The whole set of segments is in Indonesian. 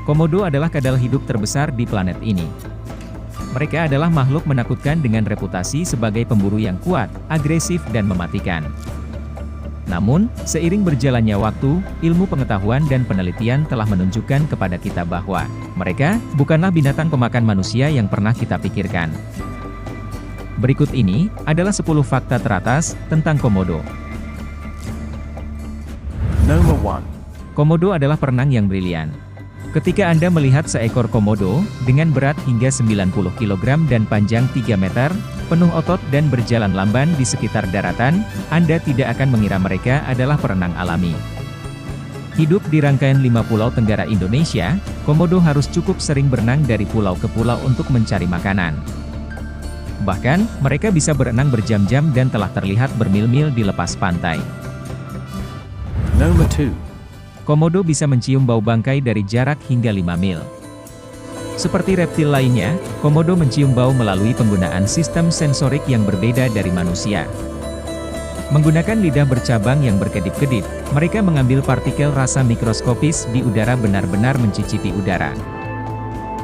Komodo adalah kadal hidup terbesar di planet ini. Mereka adalah makhluk menakutkan dengan reputasi sebagai pemburu yang kuat, agresif dan mematikan. Namun, seiring berjalannya waktu, ilmu pengetahuan dan penelitian telah menunjukkan kepada kita bahwa mereka bukanlah binatang pemakan manusia yang pernah kita pikirkan. Berikut ini adalah 10 fakta teratas tentang komodo. Number 1. Komodo adalah perenang yang brilian. Ketika Anda melihat seekor komodo, dengan berat hingga 90 kg dan panjang 3 meter, penuh otot dan berjalan lamban di sekitar daratan, Anda tidak akan mengira mereka adalah perenang alami. Hidup di rangkaian 5 pulau Tenggara Indonesia, komodo harus cukup sering berenang dari pulau ke pulau untuk mencari makanan. Bahkan, mereka bisa berenang berjam-jam dan telah terlihat bermil-mil di lepas pantai. Number 2. Komodo bisa mencium bau bangkai dari jarak hingga 5 mil. Seperti reptil lainnya, komodo mencium bau melalui penggunaan sistem sensorik yang berbeda dari manusia. Menggunakan lidah bercabang yang berkedip-kedip, mereka mengambil partikel rasa mikroskopis di udara benar-benar mencicipi udara.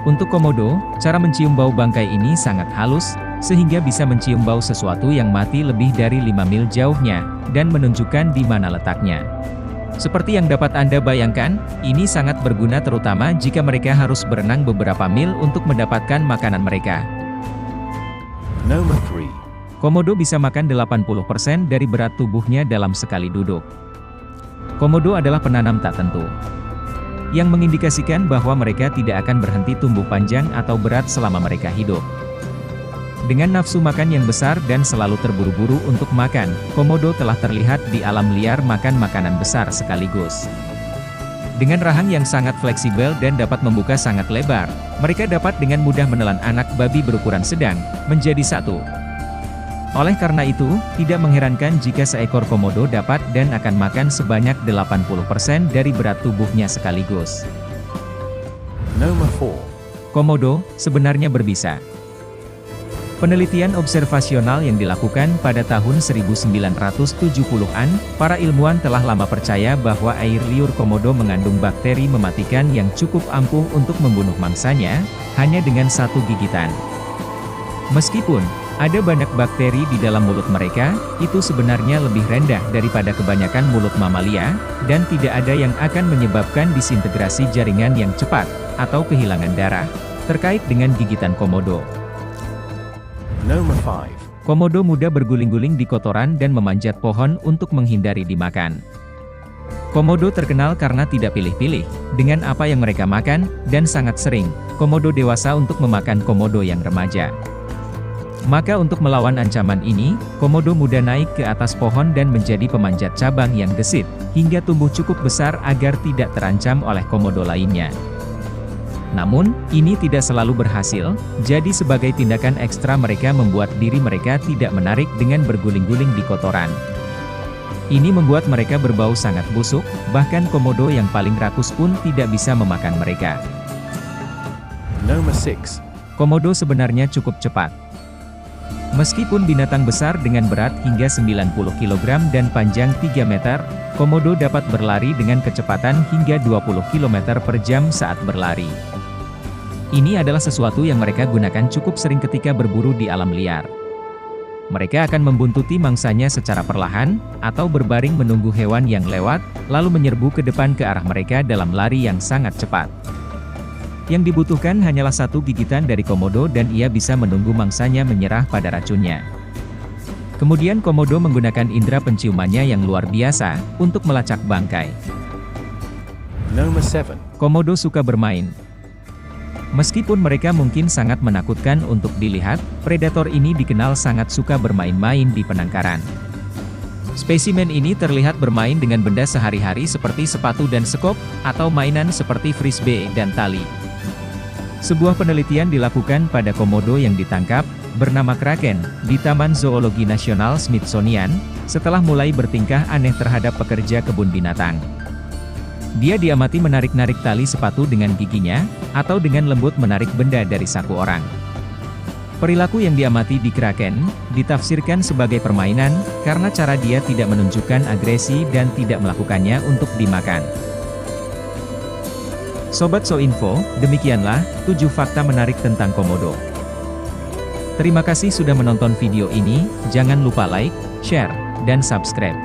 Untuk komodo, cara mencium bau bangkai ini sangat halus, sehingga bisa mencium bau sesuatu yang mati lebih dari 5 mil jauhnya, dan menunjukkan di mana letaknya. Seperti yang dapat Anda bayangkan, ini sangat berguna terutama jika mereka harus berenang beberapa mil untuk mendapatkan makanan mereka. Number 3. Komodo bisa makan 80% dari berat tubuhnya dalam sekali duduk. Komodo adalah penanam tak tentu, yang mengindikasikan bahwa mereka tidak akan berhenti tumbuh panjang atau berat selama mereka hidup. Dengan nafsu makan yang besar dan selalu terburu-buru untuk makan, komodo telah terlihat di alam liar makan makanan besar sekaligus. Dengan rahang yang sangat fleksibel dan dapat membuka sangat lebar, mereka dapat dengan mudah menelan anak babi berukuran sedang, menjadi satu. Oleh karena itu, tidak mengherankan jika seekor komodo dapat dan akan makan sebanyak 80% dari berat tubuhnya sekaligus. Number 4. Komodo sebenarnya berbisa. Penelitian observasional yang dilakukan pada tahun 1970-an, para ilmuwan telah lama percaya bahwa air liur komodo mengandung bakteri mematikan yang cukup ampuh untuk membunuh mangsanya, hanya dengan satu gigitan. Meskipun ada banyak bakteri di dalam mulut mereka, itu sebenarnya lebih rendah daripada kebanyakan mulut mamalia, dan tidak ada yang akan menyebabkan disintegrasi jaringan yang cepat, atau kehilangan darah, terkait dengan gigitan komodo. Number 5. Komodo muda berguling-guling di kotoran dan memanjat pohon untuk menghindari dimakan. Komodo terkenal karena tidak pilih-pilih dengan apa yang mereka makan, dan sangat sering, komodo dewasa untuk memakan komodo yang remaja. Maka untuk melawan ancaman ini, komodo muda naik ke atas pohon dan menjadi pemanjat cabang yang gesit, hingga tumbuh cukup besar agar tidak terancam oleh komodo lainnya. Namun, ini tidak selalu berhasil, jadi sebagai tindakan ekstra mereka membuat diri mereka tidak menarik dengan berguling-guling di kotoran. Ini membuat mereka berbau sangat busuk, bahkan komodo yang paling rakus pun tidak bisa memakan mereka. Number 6. Komodo sebenarnya cukup cepat. Meskipun binatang besar dengan berat hingga 90 kg dan panjang 3 meter, komodo dapat berlari dengan kecepatan hingga 20 km per jam saat berlari. Ini adalah sesuatu yang mereka gunakan cukup sering ketika berburu di alam liar. Mereka akan membuntuti mangsanya secara perlahan, atau berbaring menunggu hewan yang lewat, lalu menyerbu ke depan ke arah mereka dalam lari yang sangat cepat. Yang dibutuhkan hanyalah satu gigitan dari komodo dan ia bisa menunggu mangsanya menyerah pada racunnya. Kemudian komodo menggunakan indera penciumannya yang luar biasa, untuk melacak bangkai. Number 7. Komodo suka bermain. Meskipun mereka mungkin sangat menakutkan untuk dilihat, predator ini dikenal sangat suka bermain-main di penangkaran. Spesimen ini terlihat bermain dengan benda sehari-hari seperti sepatu dan sekop, atau mainan seperti frisbee dan tali. Sebuah penelitian dilakukan pada komodo yang ditangkap, bernama Kraken, di Taman Zoologi Nasional Smithsonian, setelah mulai bertingkah aneh terhadap pekerja kebun binatang. Dia diamati menarik-narik tali sepatu dengan giginya, atau dengan lembut menarik benda dari saku orang. Perilaku yang diamati di kraken, ditafsirkan sebagai permainan, karena cara dia tidak menunjukkan agresi dan tidak melakukannya untuk dimakan. Sobat SoInfo, demikianlah 7 fakta menarik tentang komodo. Terima kasih sudah menonton video ini, jangan lupa like, share, dan subscribe.